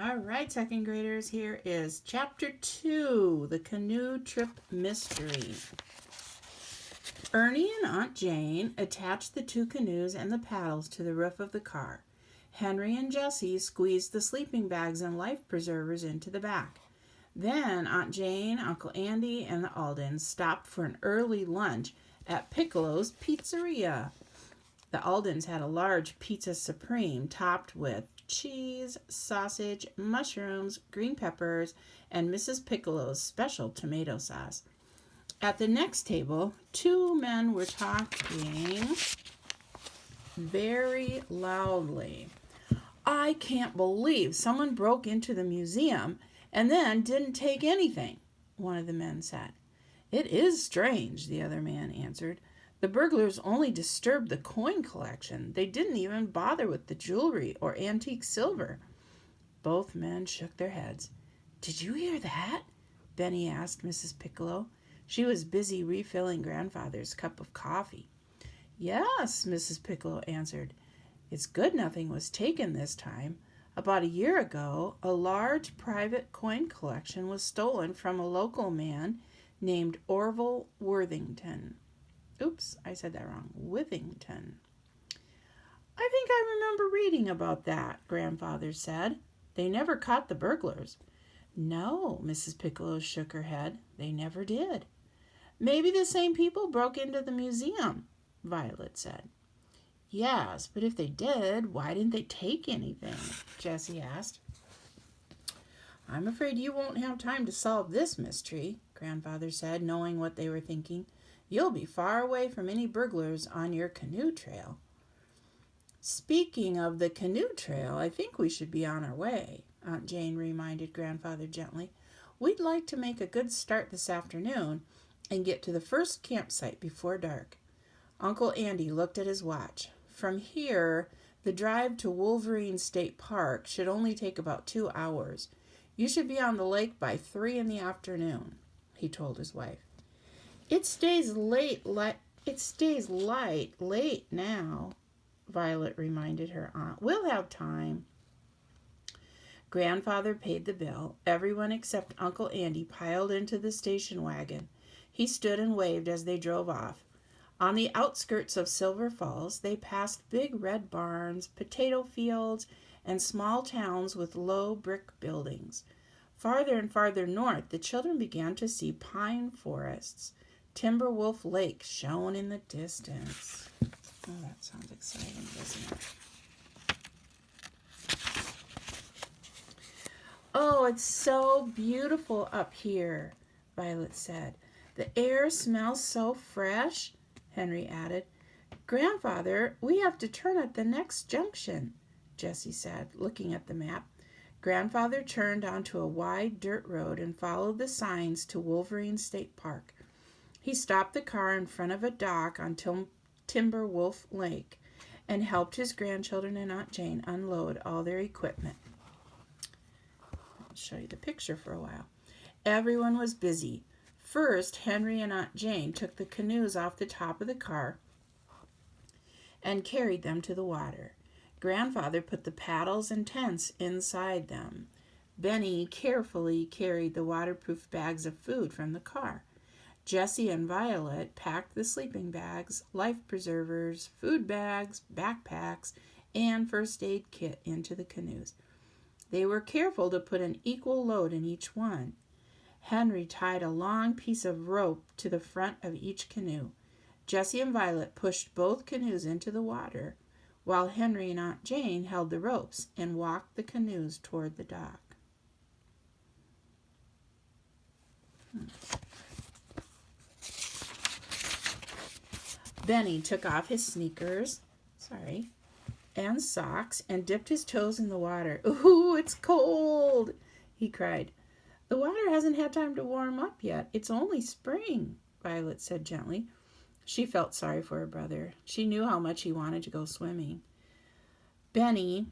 All right, second graders, here is Chapter 2, The Canoe Trip Mystery. Ernie and Aunt Jane attached the two canoes and the paddles to the roof of the car. Henry and Jessie squeezed the sleeping bags and life preservers into the back. Then Aunt Jane, Uncle Andy, and the Aldens stopped for an early lunch at Piccolo's Pizzeria. The Aldens had a large pizza supreme topped with cheese, sausage, mushrooms, green peppers, and Mrs. Piccolo's special tomato sauce. At the next table, two men were talking very loudly. "I can't believe someone broke into the museum and then didn't take anything," one of the men said. "It is strange," the other man answered. "The burglars only disturbed the coin collection. They didn't even bother with the jewelry or antique silver." Both men shook their heads. "Did you hear that?" Benny asked Mrs. Piccolo. She was busy refilling Grandfather's cup of coffee. "Yes," Mrs. Piccolo answered. "It's good nothing was taken this time. About a year ago, a large private coin collection was stolen from a local man named Orville Worthington. Oops, I said that wrong. Withington. "I think I remember reading about that," Grandfather said. "They never caught the burglars." "No," Mrs. Piccolo shook her head. "They never did." "Maybe the same people broke into the museum," Violet said. "Yes, but if they did, why didn't they take anything?" Jessie asked. "I'm afraid you won't have time to solve this mystery," Grandfather said, knowing what they were thinking. "You'll be far away from any burglars on your canoe trail." "Speaking of the canoe trail, I think we should be on our way," Aunt Jane reminded Grandfather gently. "We'd like to make a good start this afternoon and get to the first campsite before dark." Uncle Andy looked at his watch. "From here, the drive to Wolverine State Park should only take about 2 hours. You should be on the lake by 3 in the afternoon," he told his wife. It stays light late now," Violet reminded her aunt. "We'll have time." Grandfather paid the bill. Everyone except Uncle Andy piled into the station wagon. He stood and waved as they drove off. On the outskirts of Silver Falls, they passed big red barns, potato fields, and small towns with low brick buildings. Farther and farther north, the children began to see pine forests. Timberwolf Lake shone in the distance. Oh, that sounds exciting, doesn't it? "Oh, it's so beautiful up here," Violet said. "The air smells so fresh," Henry added. "Grandfather, we have to turn at the next junction," Jessie said, looking at the map. Grandfather turned onto a wide dirt road and followed the signs to Wolverine State Park. He stopped the car in front of a dock on Timberwolf Lake and helped his grandchildren and Aunt Jane unload all their equipment. I'll show you the picture for a while. Everyone was busy. First, Henry and Aunt Jane took the canoes off the top of the car and carried them to the water. Grandfather put the paddles and tents inside them. Benny carefully carried the waterproof bags of food from the car. Jessie and Violet packed the sleeping bags, life preservers, food bags, backpacks, and first aid kit into the canoes. They were careful to put an equal load in each one. Henry tied a long piece of rope to the front of each canoe. Jessie and Violet pushed both canoes into the water, while Henry and Aunt Jane held the ropes and walked the canoes toward the dock. Benny took off his sneakers, and socks and dipped his toes in the water. "Ooh, it's cold," he cried. "The water hasn't had time to warm up yet. It's only spring," Violet said gently. She felt sorry for her brother. She knew how much he wanted to go swimming. "Benny,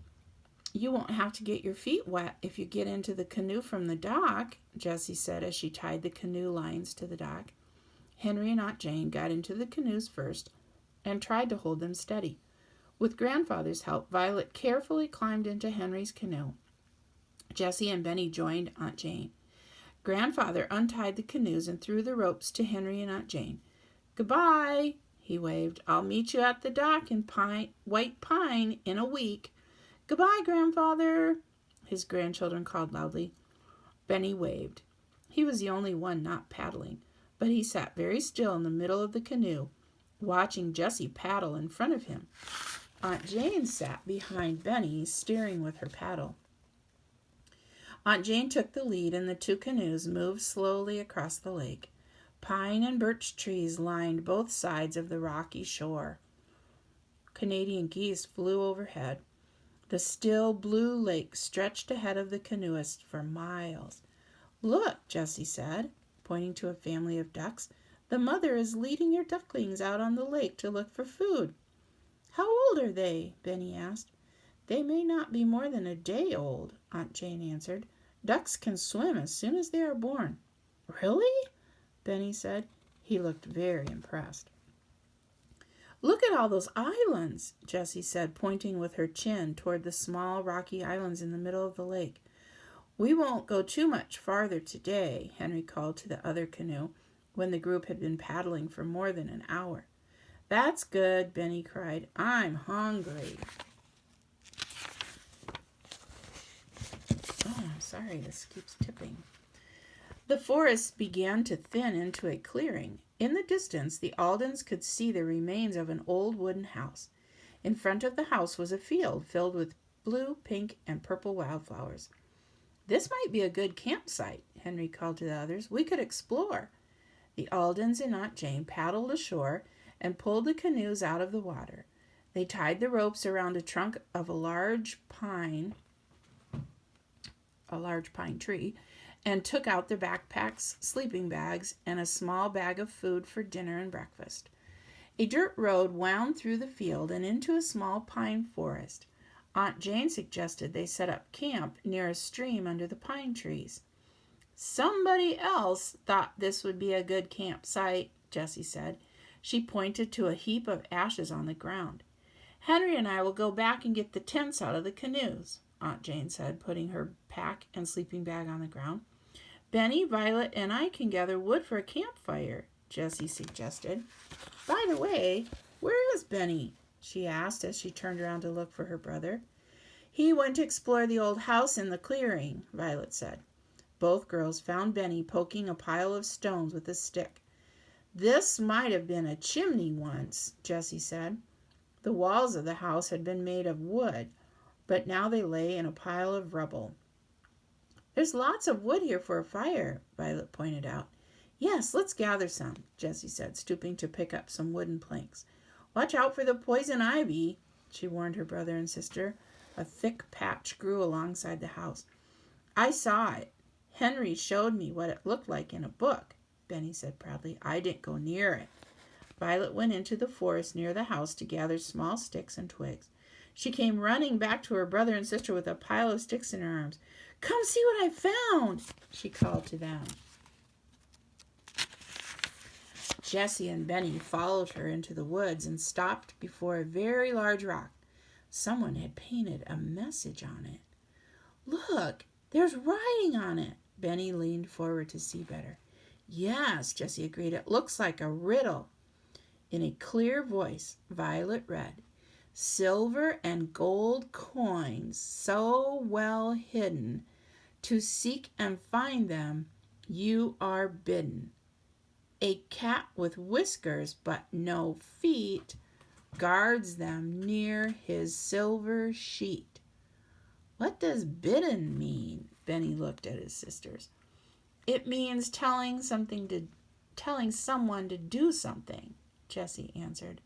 you won't have to get your feet wet if you get into the canoe from the dock," Jessie said as she tied the canoe lines to the dock. Henry and Aunt Jane got into the canoes first and tried to hold them steady. With Grandfather's help, Violet carefully climbed into Henry's canoe. Jessie and Benny joined Aunt Jane. Grandfather untied the canoes and threw the ropes to Henry and Aunt Jane. "Goodbye," he waved. "I'll meet you at the dock in White Pine in a week." "Goodbye, Grandfather," his grandchildren called loudly. Benny waved. He was the only one not paddling, but he sat very still in the middle of the canoe, watching Jessie paddle in front of him. Aunt Jane sat behind Benny, steering with her paddle. Aunt Jane took the lead, and the two canoes moved slowly across the lake. Pine and birch trees lined both sides of the rocky shore. Canadian geese flew overhead. The still blue lake stretched ahead of the canoeists for miles. "Look," Jessie said, pointing to a family of ducks. "The mother is leading her ducklings out on the lake to look for food." "How old are they?" Benny asked. "They may not be more than a day old," Aunt Jane answered. "Ducks can swim as soon as they are born." "Really?" Benny said. He looked very impressed. "Look at all those islands," Jessie said, pointing with her chin toward the small rocky islands in the middle of the lake. "We won't go too much farther today," Henry called to the other canoe when the group had been paddling for more than an hour. "That's good," Benny cried. "I'm hungry." Oh, I'm sorry, this keeps tipping. The forest began to thin into a clearing. In the distance, the Aldens could see the remains of an old wooden house. In front of the house was a field filled with blue, pink, and purple wildflowers. "This might be a good campsite," Henry called to the others. "We could explore." The Aldens and Aunt Jane paddled ashore and pulled the canoes out of the water. They tied the ropes around a trunk of a large pine tree, and took out their backpacks, sleeping bags, and a small bag of food for dinner and breakfast. A dirt road wound through the field and into a small pine forest. Aunt Jane suggested they set up camp near a stream under the pine trees. "Somebody else thought this would be a good campsite," Jessie said. She pointed to a heap of ashes on the ground. "Henry and I will go back and get the tents out of the canoes," Aunt Jane said, putting her pack and sleeping bag on the ground. "Benny, Violet, and I can gather wood for a campfire," Jessie suggested. "By the way, where is Benny?" she asked as she turned around to look for her brother. "He went to explore the old house in the clearing," Violet said. Both girls found Benny poking a pile of stones with a stick. "This might have been a chimney once," Jessie said. The walls of the house had been made of wood, but now they lay in a pile of rubble. "There's lots of wood here for a fire," Violet pointed out. "Yes, let's gather some," Jessie said, stooping to pick up some wooden planks. "Watch out for the poison ivy," she warned her brother and sister. A thick patch grew alongside the house. "I saw it. Henry showed me what it looked like in a book," Benny said proudly. "I didn't go near it." Violet went into the forest near the house to gather small sticks and twigs. She came running back to her brother and sister with a pile of sticks in her arms. "Come see what I found," she called to them. Jessie and Benny followed her into the woods and stopped before a very large rock. Someone had painted a message on it. "Look, there's writing on it." Benny leaned forward to see better. "Yes," Jessie agreed. "It looks like a riddle." In a clear voice, Violet read, "Silver and gold coins so well hidden, to seek and find them you are bidden. A cat with whiskers but no feet guards them near his silver sheet." "What does bidden mean?" Benny looked at his sisters. "It means telling someone to do something," Jessie answered.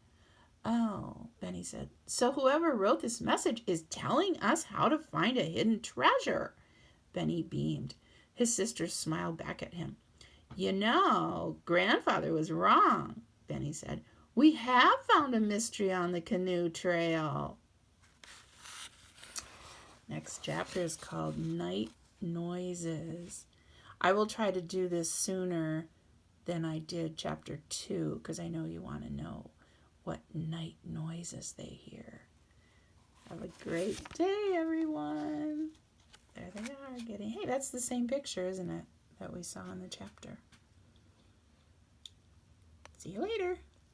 "Oh," Benny said. "So whoever wrote this message is telling us how to find a hidden treasure." Benny beamed. His sisters smiled back at him. "You know, Grandfather was wrong," Benny said. "We have found a mystery on the canoe trail." Next chapter is called Night Noises. I will try to do this sooner than I did chapter 2 because I know you want to know what night noises they hear. Have a great day, everyone. There they are. getting... Hey, that's the same picture, isn't it, that we saw in the chapter? See you later.